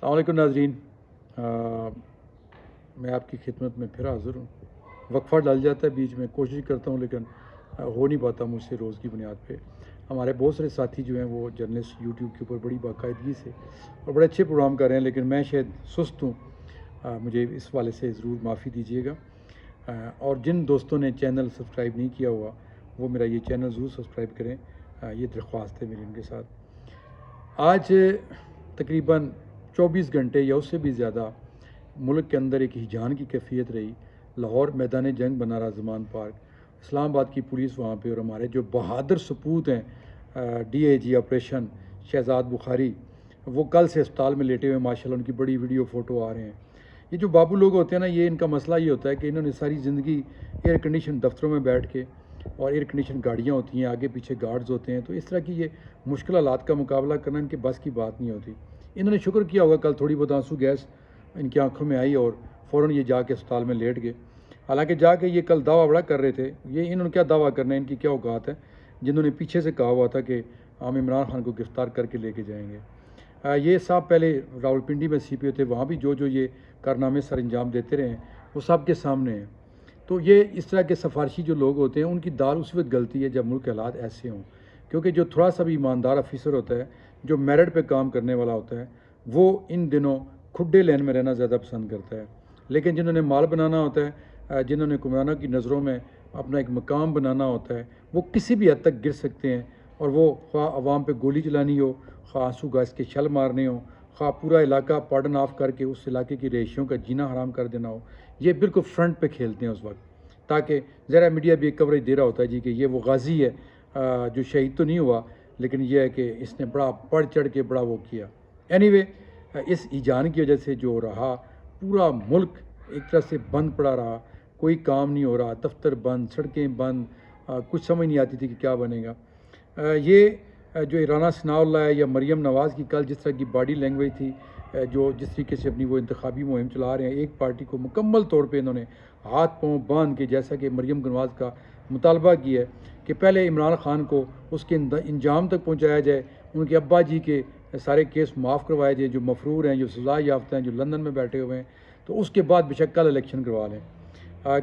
السلام علیکم ناظرین، میں آپ کی خدمت میں پھر حاضر ہوں۔ وقفہ ڈل جاتا ہے بیچ میں، کوشش کرتا ہوں لیکن ہو نہیں پاتا مجھ سے روز کی بنیاد پہ۔ ہمارے بہت سارے ساتھی جو ہیں وہ جرنلسٹ یوٹیوب کے اوپر بڑی باقاعدگی سے اور بڑے اچھے پروگرام کر رہے ہیں، لیکن میں شاید سست ہوں۔ مجھے اس والے سے ضرور معافی دیجیے گا۔ اور جن دوستوں نے چینل سبسکرائب نہیں کیا ہوا وہ میرا یہ چینل ضرور سبسکرائب کریں، یہ درخواست ہے میری ان کے ساتھ۔ آج تقریباً 24 گھنٹے یا اس سے بھی زیادہ ملک کے اندر ایک ہیجان کی کیفیت رہی۔ لاہور میدان جنگ بنا رہا زمان پارک، اسلام آباد کی پولیس وہاں پہ، اور ہمارے جو بہادر سپوت ہیں D A G operation Shahzad Bukhari, وہ کل سے اسپتال میں لیٹے ہوئے ماشاءاللہ، ان کی بڑی ویڈیو فوٹو آ رہے ہیں۔ یہ جو بابو لوگ ہوتے ہیں نا، یہ ان کا مسئلہ یہ ہوتا ہے کہ انہوں نے ساری زندگی ایئر کنڈیشن دفتروں میں بیٹھ کے، اور ایئر کنڈیشن گاڑیاں ہوتی ہیں، آگے پیچھے گارڈز ہوتے ہیں، تو اس طرح کی یہ مشکل حالات کا مقابلہ کرنا ان کے بس کی بات نہیں ہوتی۔ انہوں نے شکر کیا ہوگا کل تھوڑی بہت آنسو گیس ان کی آنکھوں میں آئی اور فوراً یہ جا کے اسپتال میں لیٹ گئے۔ حالانکہ جا کے یہ کل دعویٰ بڑا کر رہے تھے، یہ انہوں نے کیا دعویٰ کرنا ہے، ان کی کیا اوقات ہے، جنہوں نے پیچھے سے کہا ہوا تھا کہ ہم عمران خان کو گرفتار کر کے لے کے جائیں گے۔ یہ صاحب پہلے راولپنڈی میں سی پی او تھے، وہاں بھی جو یہ کارنامے سر انجام دیتے رہے ہیں وہ سب کے سامنے ہیں۔ تو یہ اس طرح کے سفارشی جو لوگ ہوتے ہیں ان کی دال اس وقت گلتی ہے جب ملک کے حالات ایسے ہوں، کیونکہ جو تھوڑا سا بھی ایماندار آفیسر ہوتا ہے، جو میرٹ پہ کام کرنے والا ہوتا ہے، وہ ان دنوں کھڈے لین میں رہنا زیادہ پسند کرتا ہے۔ لیکن جنہوں نے مال بنانا ہوتا ہے، جنہوں نے حکمرانوں کی نظروں میں اپنا ایک مقام بنانا ہوتا ہے، وہ کسی بھی حد تک گر سکتے ہیں، اور وہ خواہ عوام پہ گولی چلانی ہو، خواہ آنسو گیس کے چھل مارنے ہوں، خواہ پورا علاقہ پارڈن آف کر کے اس علاقے کی رہائشیوں کا جینا حرام کر دینا ہو، یہ بالکل فرنٹ پہ کھیلتے ہیں اس وقت، تاکہ ذرا میڈیا بھی ایک کوریج دے رہا ہوتا ہے جی کہ یہ وہ غازی ہے جو شہید تو نہیں ہوا، لیکن یہ ہے کہ اس نے بڑا بڑھ چڑھ کے بڑا وہ کیا۔ اینی وے، اس ہیجان کی وجہ سے جو رہا، پورا ملک ایک طرح سے بند پڑا رہا، کوئی کام نہیں ہو رہا، دفتر بند، سڑکیں بند، کچھ سمجھ نہیں آتی تھی کہ کیا بنے گا۔ یہ جو رانا ثناء اللہ ہے یا مریم نواز کی کل جس طرح کی باڈی لینگویج تھی، جو جس طریقے سے اپنی وہ انتخابی مہم چلا رہے ہیں، ایک پارٹی کو مکمل طور پہ انہوں نے ہاتھ پاؤں باندھ کے، جیسا کہ مریم نواز کا مطالبہ کیا ہے کہ پہلے عمران خان کو اس کے انجام تک پہنچایا جائے، ان کے ابا جی کے سارے کیس معاف کروائے جائیں جو مفرور ہیں، جو سزا یافتہ ہیں، جو لندن میں بیٹھے ہوئے ہیں، تو اس کے بعد بے شک کل الیکشن کروا لیں،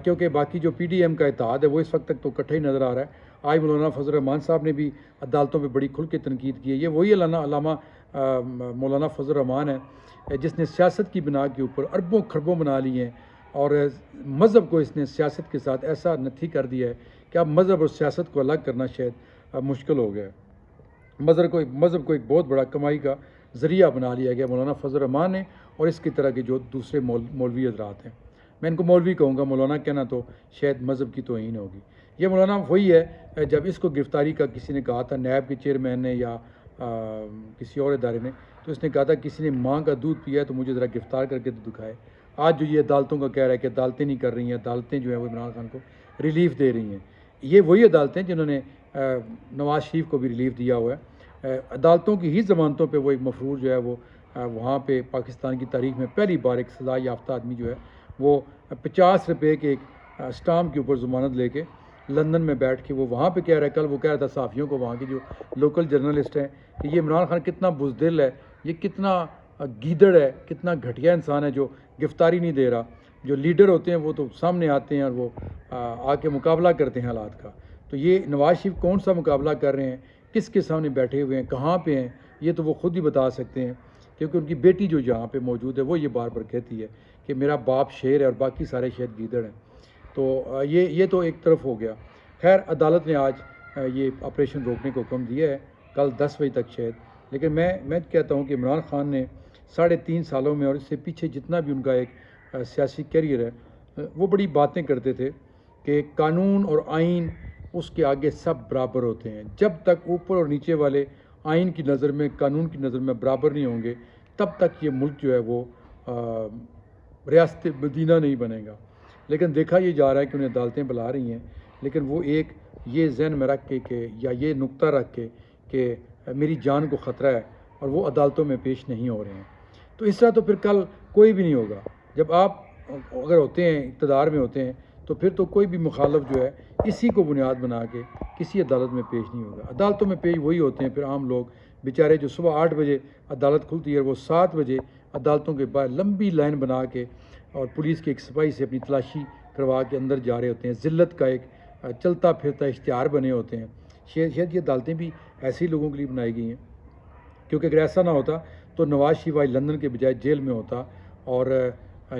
کیونکہ باقی جو پی ڈی ایم کا اتحاد ہے وہ اس وقت تک تو اکٹھا ہی نظر آ رہا ہے۔ آج مولانا فضل الرحمان صاحب نے بھی عدالتوں پہ بڑی کھل کے تنقید کی ہے۔ یہ وہی علامہ مولانا فضل الرحمان ہے جس نے سیاست کی بنا کے اوپر اربوں خربوں بنا لی ہیں، اور مذہب کو اس نے سیاست کے ساتھ ایسا نتھی کر دیا ہے کہ اب مذہب اور سیاست کو الگ کرنا شاید مشکل ہو گیا ہے۔ مذہب کو ایک بہت بڑا کمائی کا ذریعہ بنا لیا گیا مولانا فضل الرحمان نے اور اس کی طرح کے جو دوسرے مولوی حضرات ہیں۔ میں ان کو مولوی کہوں گا، مولانا کہنا تو شاید مذہب کی توہین ہوگی۔ یہ مولانا وہی ہے جب اس کو گرفتاری کا کسی نے کہا تھا، نیب کے چیئرمین نے یا کسی اور ادارے نے، تو اس نے کہا تھا کسی نے ماں کا دودھ پیا ہے تو مجھے ذرا گرفتار کر کے تو دکھائے۔ آج جو یہ عدالتوں کا کہہ رہا ہے کہ عدالتیں نہیں کر رہی ہیں، عدالتیں جو ہیں وہ عمران خان کو ریلیف دے رہی ہیں، یہ وہی عدالتیں جنہوں نے نواز شریف کو بھی ریلیف دیا ہوا ہے۔ عدالتوں کی ہی ضمانتوں پہ وہ ایک مفرور جو ہے وہ وہاں پہ پاکستان کی تاریخ میں پہلی بار ایک سزا یافتہ آدمی جو ہے وہ 50 روپے کے ایک اسٹامپ کے اوپر ضمانت لے کے لندن میں بیٹھ کے وہ وہاں پہ کہہ رہا ہے، کل وہ کہہ رہا تھا صحافیوں کو، وہاں کے جو لوکل جرنلسٹ ہیں، کہ یہ عمران خان کتنا بزدل ہے، یہ کتنا گیدڑ ہے، کتنا گھٹیا انسان ہے جو گرفتاری نہیں دے رہا۔ جو لیڈر ہوتے ہیں وہ تو سامنے آتے ہیں اور وہ آ کے مقابلہ کرتے ہیں حالات کا۔ تو یہ نواز شریف کون سا مقابلہ کر رہے ہیں، کس کے سامنے بیٹھے ہوئے ہیں، کہاں پہ ہیں، یہ تو وہ خود ہی بتا سکتے ہیں، کیونکہ ان کی بیٹی جو یہاں پہ موجود ہے وہ یہ بار بار کہتی ہے کہ میرا باپ شیر ہے اور باقی سارے شاید گیدڑ ہیں۔ تو یہ تو ایک طرف ہو گیا۔ خیر، عدالت نے آج یہ آپریشن روکنے کو حکم دیا ہے، کل 10 بجے تک شاید، لیکن میں کہتا ہوں کہ عمران خان نے 3.5 سالوں میں اور اس سے پیچھے جتنا بھی ان کا ایک سیاسی کیریئر ہے، وہ بڑی باتیں کرتے تھے کہ قانون اور آئین اس کے آگے سب برابر ہوتے ہیں۔ جب تک اوپر اور نیچے والے آئین کی نظر میں، قانون کی نظر میں برابر نہیں ہوں گے، تب تک یہ ملک جو ہے وہ ریاست مدینہ نہیں بنے گا۔ لیکن دیکھا یہ جا رہا ہے کہ انہیں عدالتیں بلا رہی ہیں، لیکن وہ ایک یہ ذہن میں رکھ کے کہ یا یہ نقطہ رکھ کے کہ میری جان کو خطرہ ہے، اور وہ عدالتوں میں پیش نہیں ہو رہے ہیں۔ تو اس طرح تو پھر کل کوئی بھی نہیں ہوگا۔ جب آپ اگر ہوتے ہیں، اقتدار میں ہوتے ہیں، تو پھر تو کوئی بھی مخالف جو ہے اسی کو بنیاد بنا کے کسی عدالت میں پیش نہیں ہوگا۔ عدالتوں میں پیش وہی ہوتے ہیں پھر عام لوگ بیچارے جو صبح 8 بجے عدالت کھلتی ہے اور وہ 7 بجے عدالتوں کے باہر لمبی لائن بنا کے اور پولیس کے ایک سپاہی سے اپنی تلاشی کروا کے اندر جا رہے ہوتے ہیں، ذلت کا ایک چلتا پھرتا اشتہار بنے ہوتے ہیں۔ شاید یہ عدالتیں بھی ایسے ہی لوگوں کے لیے بنائی گئی ہیں، کیونکہ اگر ایسا نہ ہوتا تو نواز شریف آج لندن کے بجائے جیل میں ہوتا، اور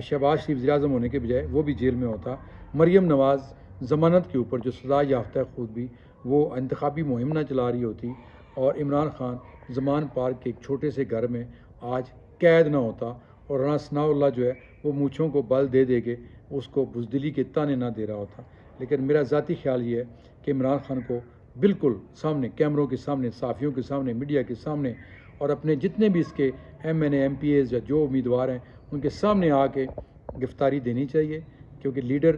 شہباز شریف وزیر اعظم ہونے کے بجائے وہ بھی جیل میں ہوتا۔ مریم نواز ضمانت کے اوپر جو سزا یافتہ ہے خود بھی، وہ انتخابی مہم نہ چلا رہی ہوتی، اور عمران خان زمان پارک کے ایک چھوٹے سے گھر میں آج قید نہ ہوتا، اور رانا ثناء اللہ جو ہے وہ مونچھوں کو بل دے دے کے اس کو بزدلی کے تانے نہ دے رہا ہوتا۔ لیکن میرا ذاتی خیال یہ ہے کہ عمران خان کو بالکل سامنے، کیمروں کے سامنے، صحافیوں کے سامنے، میڈیا کے سامنے، اور اپنے جتنے بھی اس کے ایم این اے، ایم پی ایز یا جو امیدوار ہیں ان کے سامنے آ کے گرفتاری دینی چاہیے، کیونکہ لیڈر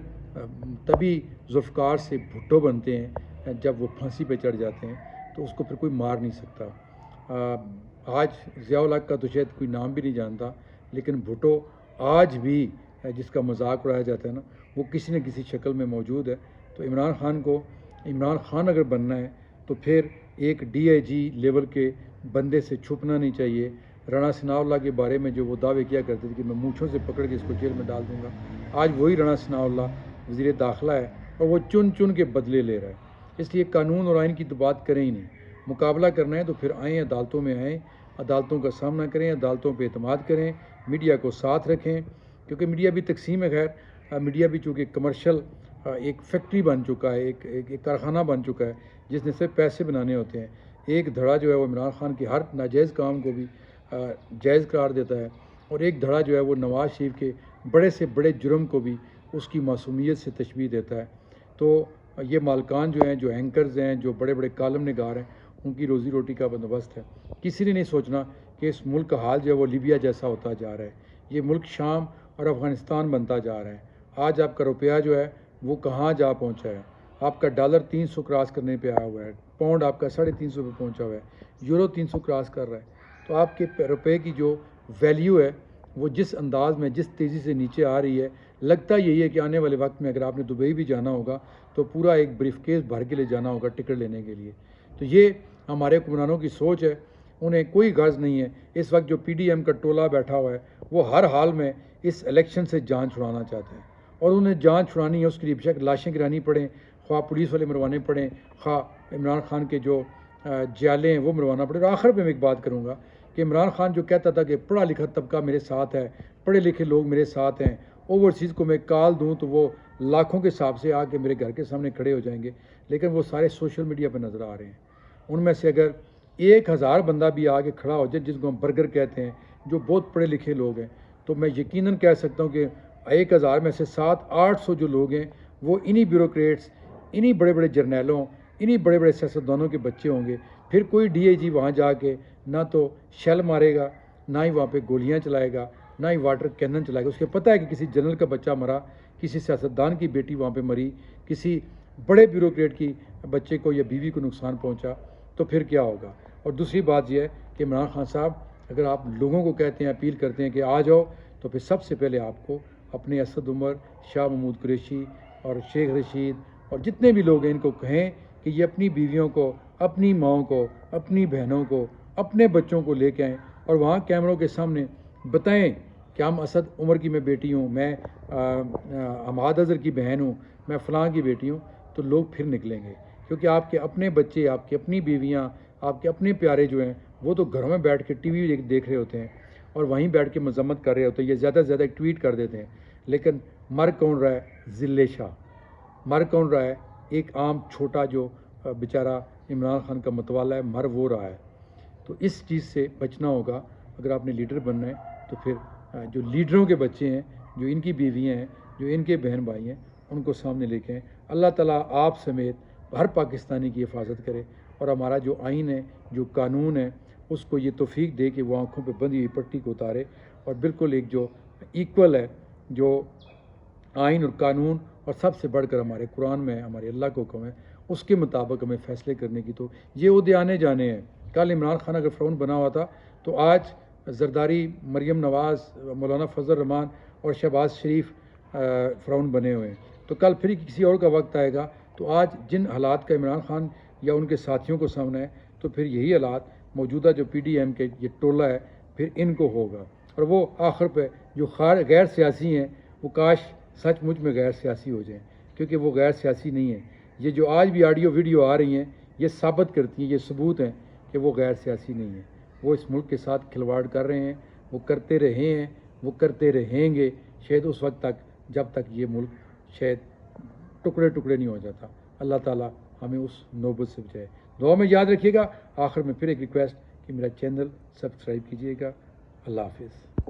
تبھی ذوالفقار سے بھٹو بنتے ہیں جب وہ پھانسی پہ چڑھ جاتے ہیں، تو اس کو پھر کوئی مار نہیں سکتا۔ آج ضیاء الحق کا تو شاید کوئی نام بھی نہیں جانتا، لیکن بھٹو آج بھی جس کا مذاق اڑایا جاتا ہے نا، وہ کسی نہ کسی شکل میں موجود ہے۔ تو عمران خان اگر بننا ہے تو پھر ایک ڈی آئی جی لیول کے بندے سے چھپنا نہیں چاہیے۔ رانا ثناء اللہ کے بارے میں جو وہ دعوے کیا کرتے تھے کہ میں مونچھوں سے پکڑ کے اس کو جیل میں ڈال دوں گا، آج وہی رانا ثناء اللہ وزیر داخلہ ہے، اور وہ چن کے بدلے لے رہا ہے۔ اس لیے قانون اور آئین کی تو بات کریں ہی نہیں، مقابلہ کرنا ہے تو پھر آئیں، عدالتوں میں آئیں، عدالتوں کا سامنا کریں، عدالتوں پہ اعتماد کریں، میڈیا کو ساتھ رکھیں، کیونکہ میڈیا بھی تقسیم ہے۔ خیر، میڈیا بھی چونکہ کمرشل ایک فیکٹری بن چکا ہے، ایک کارخانہ بن چکا ہے جس نے صرف پیسے بنانے ہوتے ہیں۔ ایک دھڑا جو ہے وہ عمران خان کے ہر ناجائز کام کو بھی جائز قرار دیتا ہے، اور ایک دھڑا جو ہے وہ نواز شریف کے بڑے سے بڑے جرم کو بھی اس کی معصومیت سے تشبیہ دیتا ہے۔ تو یہ مالکان جو ہیں، جو اینکرز ہیں، جو بڑے بڑے کالم نگار ہیں، ان کی روزی روٹی کا بندوبست ہے۔ کسی نے نہیں سوچنا کہ اس ملک کا حال جو ہے وہ لیبیا جیسا ہوتا جا رہا ہے، یہ ملک شام اور افغانستان بنتا جا رہا ہے۔ آج آپ کا روپیہ جو ہے وہ کہاں جا پہنچا ہے؟ آپ کا ڈالر 300 کراس کرنے پہ آیا ہوا ہے، پاؤنڈ آپ کا 350 پہ پہنچا ہوا ہے، یورو 300 کراس کر رہا ہے۔ تو آپ کے روپے کی جو ویلیو ہے وہ جس انداز میں، جس تیزی سے نیچے آ رہی ہے، لگتا یہی ہے کہ آنے والے وقت میں اگر آپ نے دبئی بھی جانا ہوگا تو پورا ایک بریف کیس بھر کے لے جانا ہوگا ٹکٹ لینے کے لیے۔ تو یہ ہمارے حکمرانوں کی سوچ ہے، انہیں کوئی غرض نہیں ہے۔ اس وقت جو پی ڈی ایم کا ٹولہ بیٹھا ہوا ہے وہ ہر حال میں اس الیکشن سے جان چھڑانا چاہتے ہیں، اور انہیں جان چھڑانی ہے، اس کے لیے بے شک لاشیں گرانی پڑیں، خواہ پولیس والے مروانے پڑیں، خواہ عمران خان کے جو جیالے ہیں وہ مروانا پڑے۔ اور آخر میں ایک بات کروں گا کہ عمران خان جو کہتا تھا کہ پڑھا لکھا طبقہ میرے ساتھ ہے، پڑھے لکھے لوگ میرے ساتھ ہیں، اوورسیز کو میں کال دوں تو وہ لاکھوں کے حساب سے آ کے میرے گھر کے سامنے کھڑے ہو جائیں گے، لیکن وہ سارے سوشل میڈیا پہ نظر آ رہے ہیں۔ ان میں سے اگر 1000 بندہ بھی آ کے کھڑا ہو جائے، جس کو ہم برگر کہتے ہیں، جو بہت پڑھے لکھے لوگ ہیں، تو میں یقیناً کہہ سکتا ہوں کہ 1000 میں سے 700-800 جو لوگ ہیں وہ انہی بیوروکریٹس، انہی بڑے بڑے جرنیلوں، انہی بڑے بڑے سیاستدانوں کے بچے ہوں گے۔ پھر کوئی ڈی آئی جی وہاں جا کے نہ تو شیل مارے گا، نہ ہی وہاں پہ گولیاں چلائے گا، نہ ہی واٹر کینن چلائے گا۔ اس کو پتہ ہے کہ کسی جنرل کا بچہ مرا، کسی سیاستدان کی بیٹی وہاں پہ مری، کسی بڑے بیوروکریٹ کی بچے کو یا بیوی کو نقصان پہنچا، تو پھر کیا ہوگا؟ اور دوسری بات یہ ہے کہ عمران خان صاحب، اگر آپ لوگوں کو کہتے ہیں، اپیل کرتے ہیں کہ آ جاؤ، تو پھر سب سے پہلے آپ کو اپنے اسد عمر، شاہ محمود قریشی اور شیخ رشید اور جتنے بھی لوگ ہیں ان کو کہیں کہ یہ اپنی بیویوں کو، اپنی ماؤں کو، اپنی بہنوں کو، اپنے بچوں کو لے کے آئیں، اور وہاں کیمروں کے سامنے بتائیں کہ ہم اسد عمر کی میں بیٹی ہوں، میں حماد اظہر کی بہن ہوں، میں فلاں کی بیٹی ہوں، تو لوگ پھر نکلیں گے۔ کیونکہ آپ کے اپنے بچے، آپ کی اپنی بیویاں، آپ کے اپنے پیارے جو ہیں وہ تو گھروں میں بیٹھ کے ٹی وی دیکھ رہے ہوتے ہیں، اور وہیں بیٹھ کے مذمت کر رہے ہوتے ہیں، یہ زیادہ سے زیادہ ایک ٹویٹ کر دیتے ہیں، لیکن مر کون رہا ہے؟ ذلے شاہ مر کون رہا ہے؟ ایک عام چھوٹا جو بیچارہ عمران خان کا متوالا ہے، مر وہ رہا ہے۔ تو اس چیز سے بچنا ہوگا اگر آپ نے لیڈر بننا ہے، تو پھر جو لیڈروں کے بچے ہیں، جو ان کی بیویاں ہیں، جو ان کے بہن بھائی ہیں، ان کو سامنے لے کے آئیں۔ اللہ تعالیٰ آپ سمیت ہر پاکستانی کی حفاظت کرے، اور ہمارا جو آئین ہے، جو قانون ہے، اس کو یہ توفیق دے کہ وہ آنکھوں پہ بندھی ہوئی پٹی کو اتارے، اور بالکل ایک جو ایکول ہے، جو آئین اور قانون اور سب سے بڑھ کر ہمارے قرآن میں ہمارے اللہ کو حکم ہے، اس کے مطابق ہمیں فیصلے کرنے کی۔ تو یہ عہدے آنے جانے ہیں۔ کل عمران خان اگر فرعون بنا ہوا تھا تو آج زرداری، مریم نواز، مولانا فضل الرحمان اور شہباز شریف فرعون بنے ہوئے ہیں۔ تو کل پھر کسی اور کا وقت آئے گا، تو آج جن حالات کا عمران خان یا ان کے ساتھیوں کو سامنا ہے، تو پھر یہی حالات موجودہ جو پی ڈی ایم کے یہ ٹولہ ہے، پھر ان کو ہوگا۔ اور وہ آخر پہ جو غیر سیاسی ہیں وہ کاش سچ مچ میں غیر سیاسی ہو جائیں، کیونکہ وہ غیر سیاسی نہیں ہیں۔ یہ جو آج بھی آڈیو ویڈیو آ رہی ہیں یہ ثابت کرتی ہیں، یہ ثبوت ہیں کہ وہ غیر سیاسی نہیں ہیں۔ وہ اس ملک کے ساتھ کھلواڑ کر رہے ہیں، وہ کرتے رہے ہیں، وہ کرتے رہیں گے شاید اس وقت تک جب تک یہ ملک شاید ٹکڑے ٹکڑے نہیں ہو جاتا۔ اللہ تعالیٰ ہمیں اس نوبت سے بچائے۔ دعا میں یاد رکھیے گا۔ آخر میں پھر ایک ریکویسٹ کہ میرا چینل سبسکرائب کیجیے گا۔ اللہ حافظ۔